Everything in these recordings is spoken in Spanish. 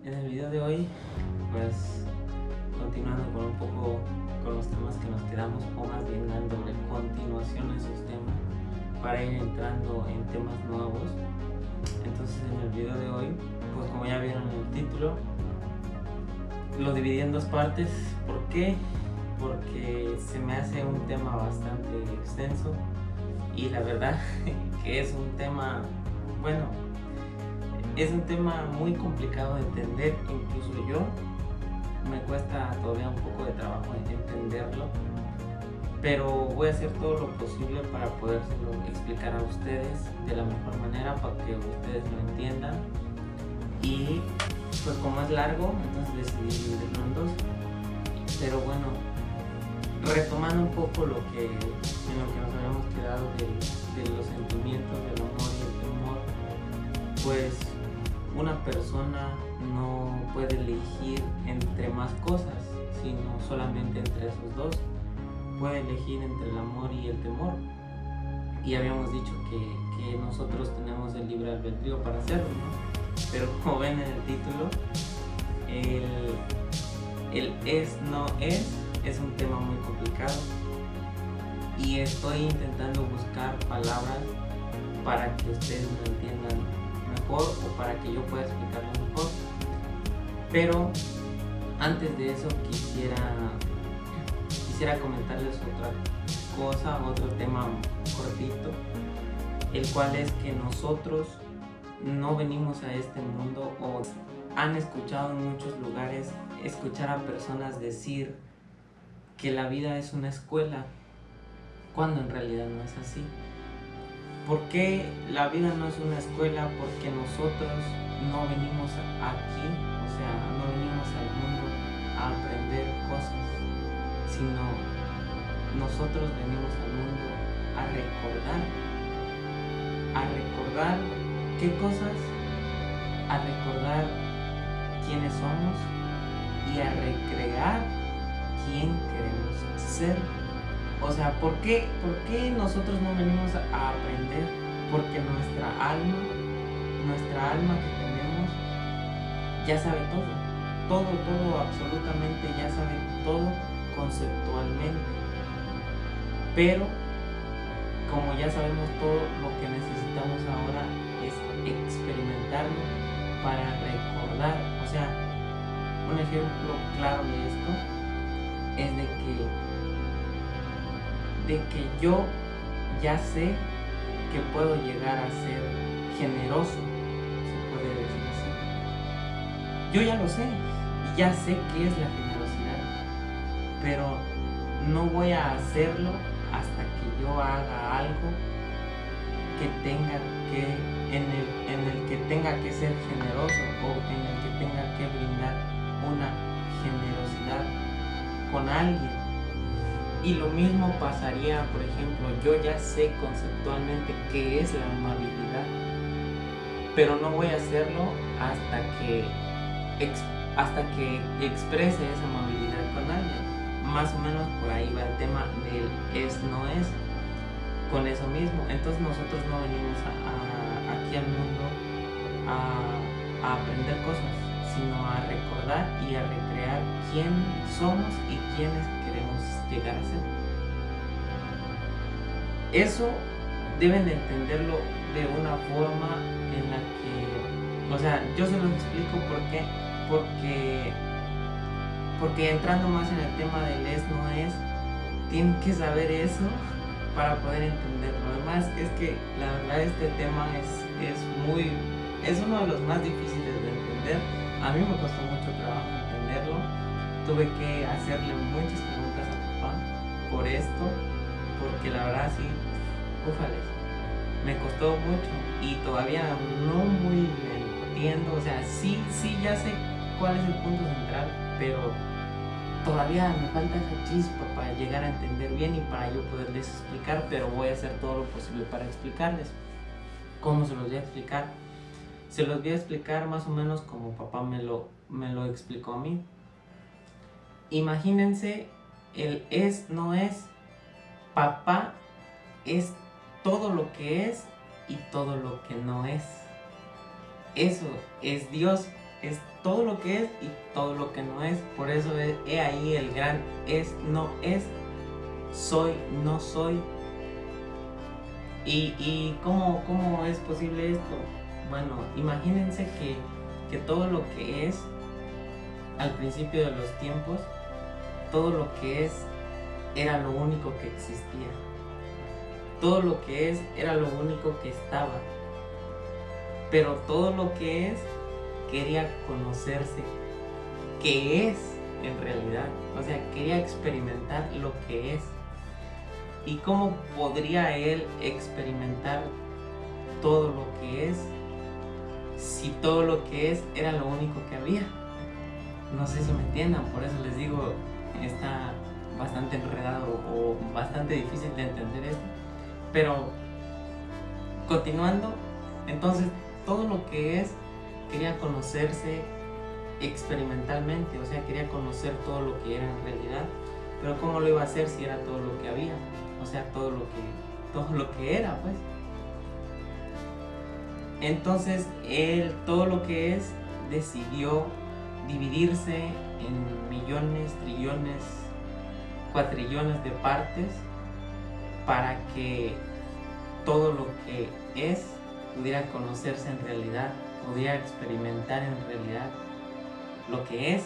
En el video de hoy, pues continuando con un poco con los temas que nos quedamos, o más bien dándole continuación a esos temas para ir entrando en temas nuevos. Entonces en el video de hoy, pues como ya vieron en el título, lo dividí en dos partes. ¿Por qué? Porque se me hace un tema bastante extenso y la verdad que es un tema, bueno, es un tema muy complicado de entender. Incluso yo me cuesta todavía un poco de trabajo entenderlo, pero voy a hacer todo lo posible para podérselo explicar a ustedes de la mejor manera para que ustedes lo entiendan. Y pues como es largo, entonces decidí dividirlo en dos. Pero bueno, retomando un poco en lo que nos habíamos quedado de los sentimientos, del amor y el temor, pues una persona no puede elegir entre más cosas, sino solamente entre esos dos. Puede elegir entre el amor y el temor. Y habíamos dicho que nosotros tenemos el libre albedrío para hacerlo, ¿no? Pero como ven en el título, el no es un tema muy complicado. Y estoy intentando buscar palabras para que ustedes lo entiendan mejor o para que yo pueda explicarlo mejor. Pero antes de eso quisiera comentarles otra cosa, otro tema cortito, el cual es que nosotros no venimos a este mundo, o han escuchado en muchos lugares escuchar a personas decir que la vida es una escuela, cuando en realidad no es así. ¿Por qué la vida no es una escuela? Porque nosotros no venimos aquí, o sea, no venimos al mundo a aprender cosas, sino nosotros venimos al mundo a recordar qué cosas, a recordar quiénes somos y a recrear quién queremos ser. O sea, ¿por qué nosotros no venimos a aprender? Porque nuestra alma que tenemos ya sabe todo, absolutamente ya sabe todo conceptualmente. Pero como ya sabemos todo, lo que necesitamos ahora es experimentarlo para recordar. O sea, un ejemplo claro de esto es de que yo ya sé que puedo llegar a ser generoso, se puede decir así. Yo ya lo sé y ya sé qué es la generosidad, pero no voy a hacerlo hasta que yo haga algo que tenga que, en el que tenga que ser generoso, o en el que tenga que brindar una generosidad con alguien. Y lo mismo pasaría, por ejemplo, yo ya sé conceptualmente qué es la amabilidad, pero no voy a hacerlo hasta que exprese esa amabilidad con alguien. Más o menos por ahí va el tema del no es, con eso mismo. Entonces nosotros no venimos aquí al mundo a aprender cosas, sino a recordar y a recrear quién somos y quiénes queremos llegar a ser. Eso deben de entenderlo de una forma en la que, o sea, yo se los explico porque entrando más en el tema del no es, tienen que saber eso para poder entenderlo. Además es que la verdad este tema es uno de los más difíciles de entender. A mí me costó mucho trabajo entenderlo. Tuve que hacerle muchas preguntas a papá por esto, porque la verdad sí, ufales, me costó mucho y todavía no muy me entiendo. O sea, sí ya sé cuál es el punto central, pero todavía me falta esa chispa para llegar a entender bien y para yo poderles explicar. Pero voy a hacer todo lo posible para explicarles. ¿Cómo se los voy a explicar? Se los voy a explicar más o menos como papá me lo explicó a mí. Imagínense, el no es. Papá es todo lo que es y todo lo que no es. Eso es Dios. es todo lo que es y todo lo que no es. Por eso he ahí el gran es, no es, soy, no soy. ¿Y cómo es posible esto? Bueno, imagínense que todo lo que es, al principio de los tiempos, todo lo que es era lo único que existía. Todo lo que es era lo único que estaba. Pero todo lo que es quería conocerse. ¿Qué es en realidad? O sea, quería experimentar lo que es. ¿Y cómo podría él experimentar todo lo que es si todo lo que es era lo único que había? No sé si me entiendan, por eso les digo, está bastante enredado o bastante difícil de entender esto. Pero continuando, entonces todo lo que es quería conocerse experimentalmente, o sea, quería conocer todo lo que era en realidad. Pero ¿cómo lo iba a hacer si era todo lo que había? O sea, todo lo que era, pues. Entonces él, todo lo que es, decidió dividirse en millones, trillones, cuatrillones de partes para que todo lo que es pudiera conocerse en realidad, pudiera experimentar en realidad lo que es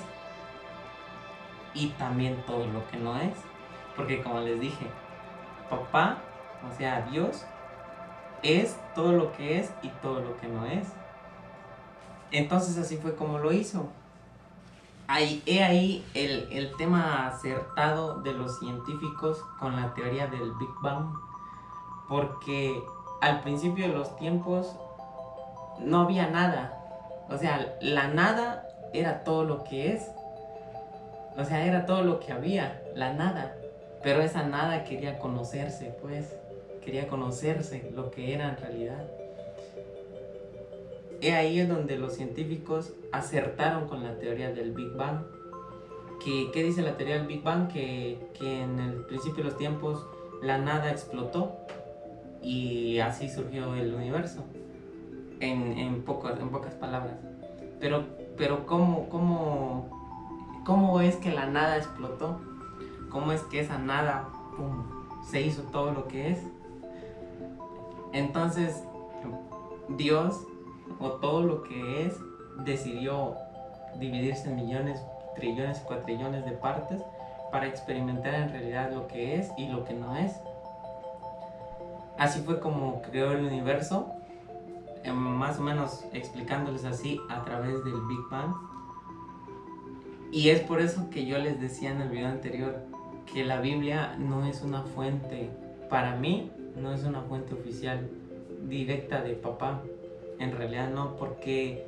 y también todo lo que no es. Porque como les dije, papá, o sea, Dios, es todo lo que es y todo lo que no es. Entonces así fue como lo hizo. He ahí el tema acertado de los científicos con la teoría del Big Bang. Porque al principio de los tiempos no había nada. O sea, la nada era todo lo que es. O sea, era todo lo que había, la nada. Pero esa nada quería conocerse, pues. Quería conocerse lo que era en realidad. Ahí es donde los científicos acertaron con la teoría del Big Bang. ¿Qué dice la teoría del Big Bang? Que en el principio de los tiempos la nada explotó y así surgió el universo. En pocas palabras. Pero ¿cómo es que la nada explotó? ¿Cómo es que esa nada, pum, se hizo todo lo que es? Entonces, Dios, o todo lo que es, decidió dividirse en millones, trillones y cuatrillones de partes para experimentar en realidad lo que es y lo que no es. Así fue como creó el universo, más o menos explicándoles así a través del Big Bang. Y es por eso que yo les decía en el video anterior que la Biblia no es una fuente, para mí, no es una fuente oficial directa de papá. En realidad no, porque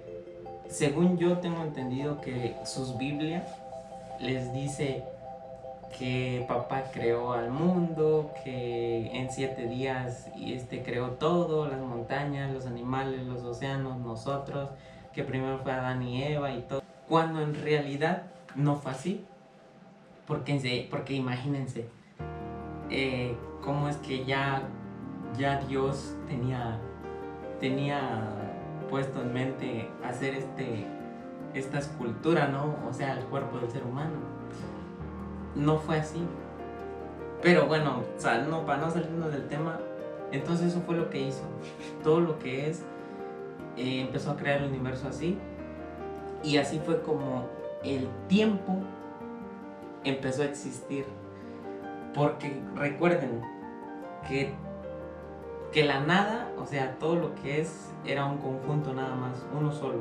según yo tengo entendido que sus Biblias les dice que papá creó al mundo, que en 7 días creó todo, las montañas, los animales, los océanos, nosotros, que primero fue Adán y Eva y todo. Cuando en realidad no fue así. Porque imagínense, cómo es que ya Dios tenía puesto en mente hacer esta escultura, ¿no? O sea, el cuerpo del ser humano. No fue así. Pero bueno, para no salirnos del tema, entonces eso fue lo que hizo. Todo lo que es, empezó a crear el universo así. Y así fue como el tiempo empezó a existir. Porque recuerden que la nada, o sea, todo lo que es, era un conjunto nada más, uno solo.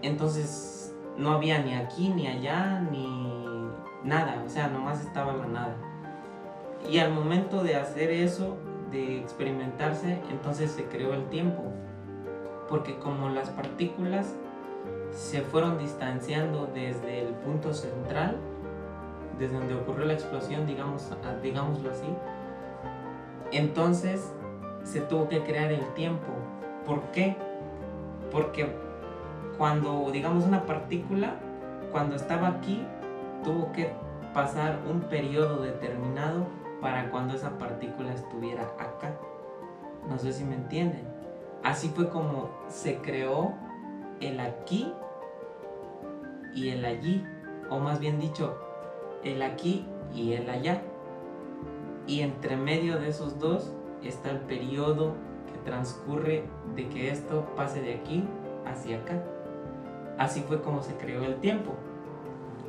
Entonces no había ni aquí, ni allá, ni nada, o sea, nomás estaba la nada. Y al momento de hacer eso, de experimentarse, entonces se creó el tiempo. Porque como las partículas se fueron distanciando desde el punto central, desde donde ocurrió la explosión, digámoslo así, entonces se tuvo que crear el tiempo. ¿Por qué? Porque cuando, digamos, una partícula, cuando estaba aquí, tuvo que pasar un periodo determinado para cuando esa partícula estuviera acá. No sé si me entienden. Así fue como se creó el aquí y el allí, o más bien dicho, el aquí y el allá. Y entre medio de esos dos está el periodo que transcurre de que esto pase de aquí hacia acá. Así fue como se creó el tiempo.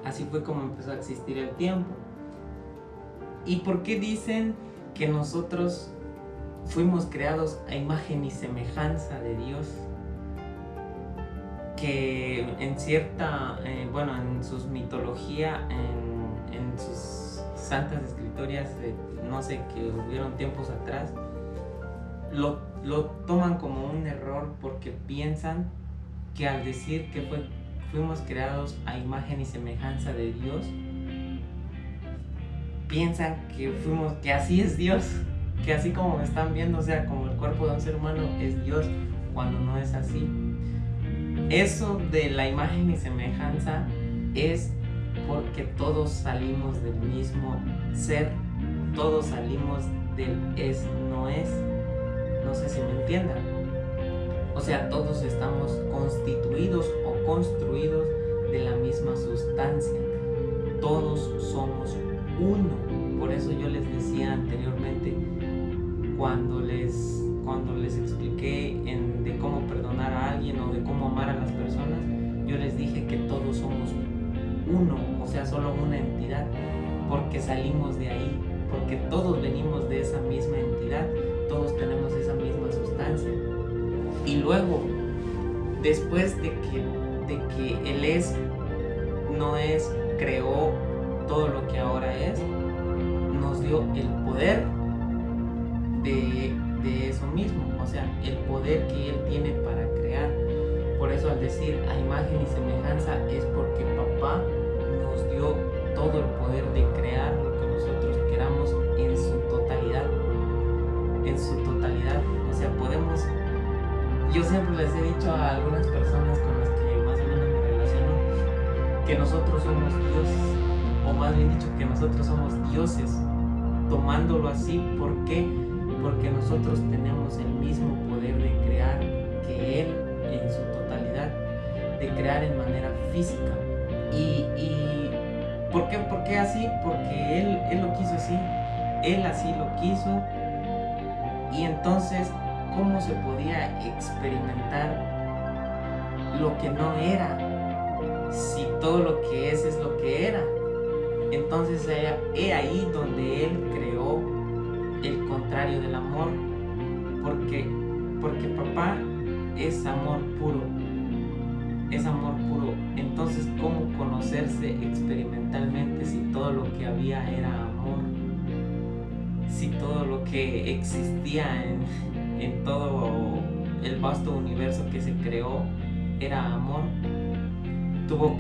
Así fue como empezó a existir el tiempo. ¿Y por qué dicen que nosotros fuimos creados a imagen y semejanza de Dios? Que en cierta, en sus mitología, en sus santas escrituras, no sé, que hubieron tiempos atrás, lo toman como un error porque piensan que al decir que fuimos creados a imagen y semejanza de Dios, piensan que así es Dios, que así como me están viendo, o sea, como el cuerpo de un ser humano es Dios, cuando no es así. Eso de la imagen y semejanza es porque todos salimos del mismo ser, todos salimos del es, no es. No sé si me entiendan. O sea, todos estamos constituidos o construidos de la misma sustancia. Todos somos uno. Por eso yo les decía anteriormente, cuando les expliqué de cómo perdonar a alguien o de cómo amar a las personas, yo les dije que todos somos uno, o sea, solo una entidad, porque salimos de ahí, porque todos venimos de esa misma entidad, todos tenemos esa misma sustancia. Y luego, después de que el es, no es, creó todo lo que ahora es, nos dio el poder de eso mismo, o sea, el poder que Él tiene para crear. Por eso al decir a imagen y semejanza es porque Papá nos dio todo el poder de crear lo que nosotros queramos en su totalidad. En su totalidad, o sea, podemos... Yo siempre les he dicho a algunas personas con las que más o menos me relaciono que nosotros somos dioses, o más bien dicho que nosotros somos dioses, tomándolo así. ¿Por qué? Porque nosotros tenemos el mismo poder de crear que Él en su totalidad, de crear en manera física. ¿Y por qué así? Porque Él lo quiso así, Él así lo quiso. Y entonces, ¿cómo se podía experimentar lo que no era? Si todo lo que es lo que era. Entonces es ahí donde Él creó el contrario del amor. Porque Papá es amor puro. Es amor puro. Entonces, ¿cómo conocerse experimentalmente si todo lo que había era amor? Si todo lo que existía en todo el vasto universo que se creó era amor, Él tuvo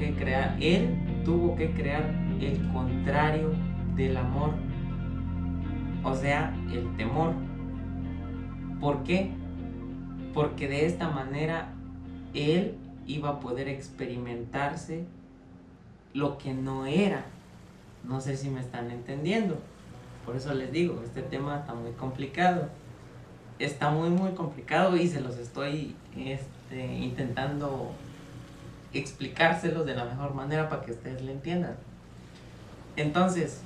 que crear el contrario del amor, o sea, el temor. ¿Por qué? Porque de esta manera Él iba a poder experimentarse lo que no era. No sé si me están entendiendo. Por eso les digo, este tema está muy complicado. Está muy muy complicado y se los estoy intentando explicárselos de la mejor manera para que ustedes le entiendan. Entonces,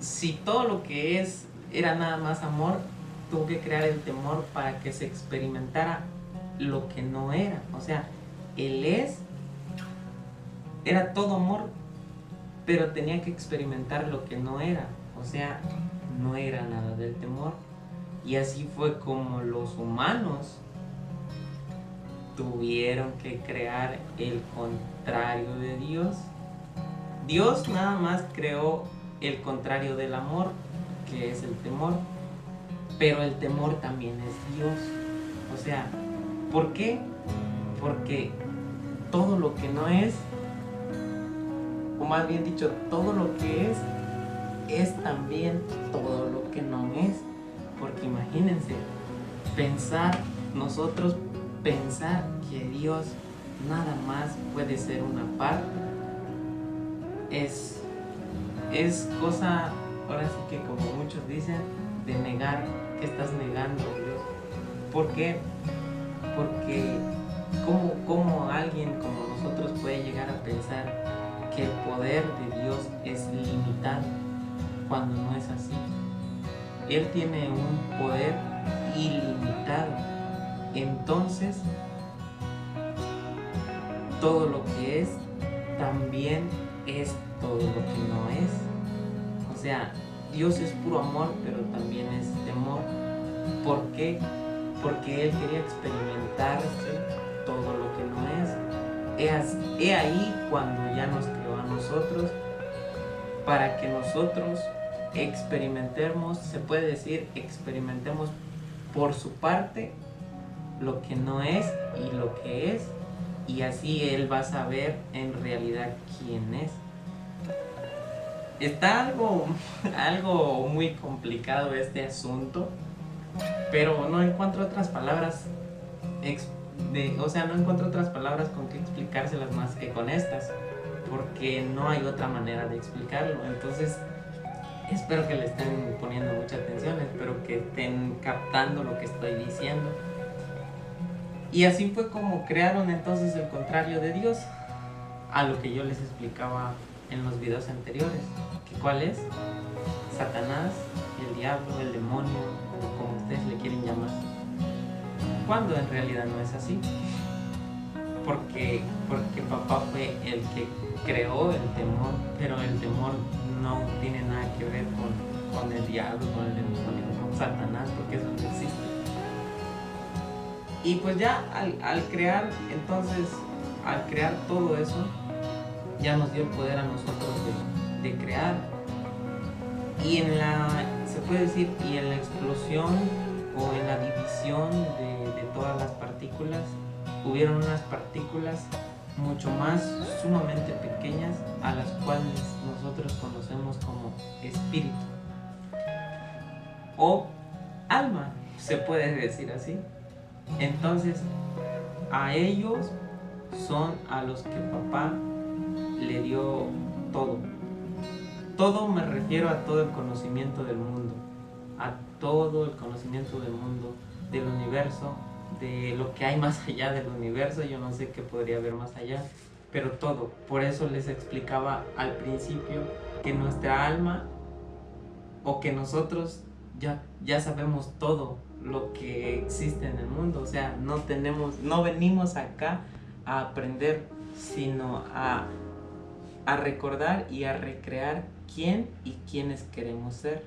si todo lo que era nada más amor, tuvo que crear el temor para que se experimentara lo que no era. O sea, el era todo amor, pero tenía que experimentar lo que no era. O sea, no era nada del temor. Y así fue como los humanos tuvieron que crear el contrario de Dios. Dios nada más creó el contrario del amor, que es el temor. Pero el temor también es Dios. O sea, ¿por qué? Porque todo lo que no es, o más bien dicho, todo lo que es también todo lo que no es. Porque imagínense, nosotros pensar que Dios nada más puede ser una parte, es cosa, ahora sí que como muchos dicen, de negar, que estás negando a Dios. ¿Por qué? Porque ¿Cómo alguien como nosotros puede llegar a pensar que el poder de Dios es limitado cuando no es así? Él tiene un poder ilimitado. Entonces, todo lo que es también es todo lo que no es. O sea, Dios es puro amor, pero también es temor. ¿Por qué? Porque Él quería experimentarse todo lo que no es. He ahí cuando ya nos creó a nosotros, para que nosotros experimentemos, se puede decir, experimentemos por su parte lo que no es y lo que es, y así Él va a saber en realidad quién es. Está algo muy complicado este asunto, pero no encuentro otras palabras no encuentro otras palabras con que explicárselas más que con estas, porque no hay otra manera de explicarlo. Entonces espero que le estén poniendo mucha atención, espero que estén captando lo que estoy diciendo. Y así fue como crearon entonces el contrario de Dios, a lo que yo les explicaba en los videos anteriores. ¿Cuál es? Satanás, el diablo, el demonio, o como ustedes le quieren llamar. Cuando en realidad no es así. Porque papá fue el que creó el temor, pero el temor no tiene nada que ver con el diablo, con el demonio, con Satanás, porque eso no existe. Y pues ya al crear todo eso, ya nos dio el poder a nosotros de crear. Y se puede decir, y en la explosión o en la división de todas las partículas, hubieron unas partículas mucho más sumamente pequeñas, a las cuales nosotros conocemos como espíritu o alma, se puede decir así. Entonces, a ellos son a los que papá le dio todo. Todo me refiero a todo el conocimiento del mundo, a todo el conocimiento del mundo, del universo, de lo que hay más allá del universo. Yo no sé qué podría haber más allá, pero todo. Por eso les explicaba al principio que nuestra alma, o que nosotros ya sabemos todo lo que existe en el mundo. O sea, no venimos acá a aprender, sino a recordar y a recrear quién y quiénes queremos ser.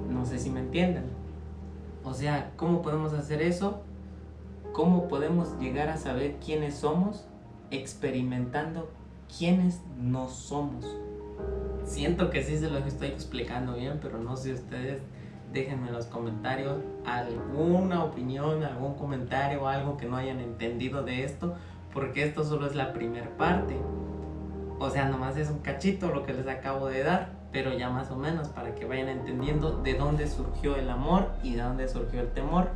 No sé si me entienden. O sea, ¿cómo podemos hacer eso? ¿Cómo podemos llegar a saber quiénes somos? Experimentando quiénes no somos. Siento que sí se los estoy explicando bien, pero no sé ustedes. Déjenme en los comentarios alguna opinión, algún comentario o algo que no hayan entendido de esto, porque esto solo es la primera parte. O sea, nomás es un cachito lo que les acabo de dar, pero ya más o menos para que vayan entendiendo de dónde surgió el amor y de dónde surgió el temor.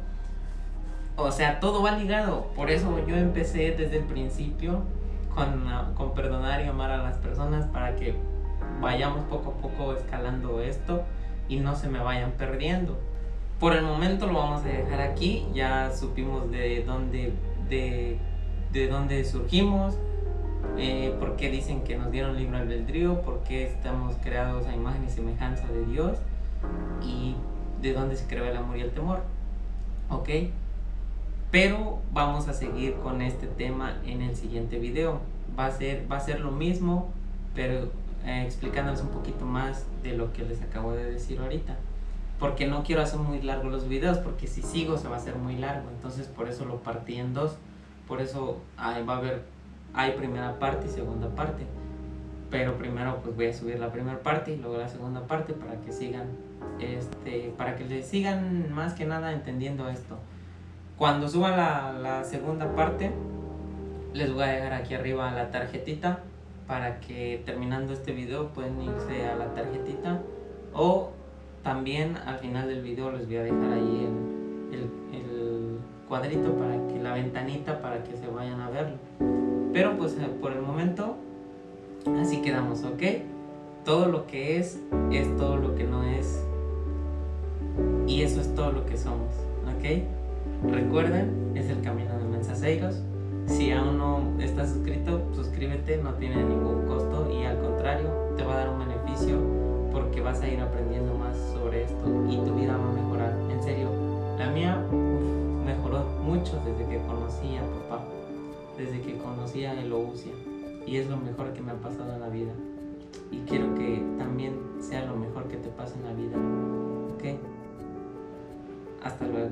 O sea, todo va ligado. Por eso yo empecé desde el principio con perdonar y amar a las personas, para que vayamos poco a poco escalando esto y no se me vayan perdiendo. Por el momento lo vamos a dejar aquí. Ya supimos de dónde surgimos, por qué dicen que nos dieron libre albedrío, por qué estamos creados a imagen y semejanza de Dios, y de dónde se creó el amor y el temor. ¿Ok? Pero vamos a seguir con este tema en el siguiente video. Va a ser lo mismo, pero explicándoles un poquito más de lo que les acabo de decir ahorita, porque no quiero hacer muy largos los videos, porque si sigo se va a hacer muy largo. Entonces por eso lo partí en dos. Por eso hay primera parte y segunda parte, pero primero pues voy a subir la primera parte y luego la segunda parte, para que sigan para que les sigan más que nada entendiendo esto. Cuando suba la segunda parte, les voy a dejar aquí arriba la tarjetita, para que terminando este video pueden irse a la tarjetita, o también al final del video les voy a dejar ahí el cuadrito, para que la ventanita, para que se vayan a verlo. Pero pues por el momento así quedamos, ¿ok? Todo lo que es todo lo que no es, y eso es todo lo que somos, ¿ok? Recuerden, es el camino de Mensaceiros. Si aún no estás suscrito, suscríbete, no tiene ningún costo y al contrario, te va a dar un beneficio porque vas a ir aprendiendo más sobre esto y tu vida va a mejorar. En serio, la mía mejoró mucho desde que conocí a papá, desde que conocí a Elousia, y es lo mejor que me ha pasado en la vida. Y quiero que también sea lo mejor que te pase en la vida. ¿Ok? Hasta luego.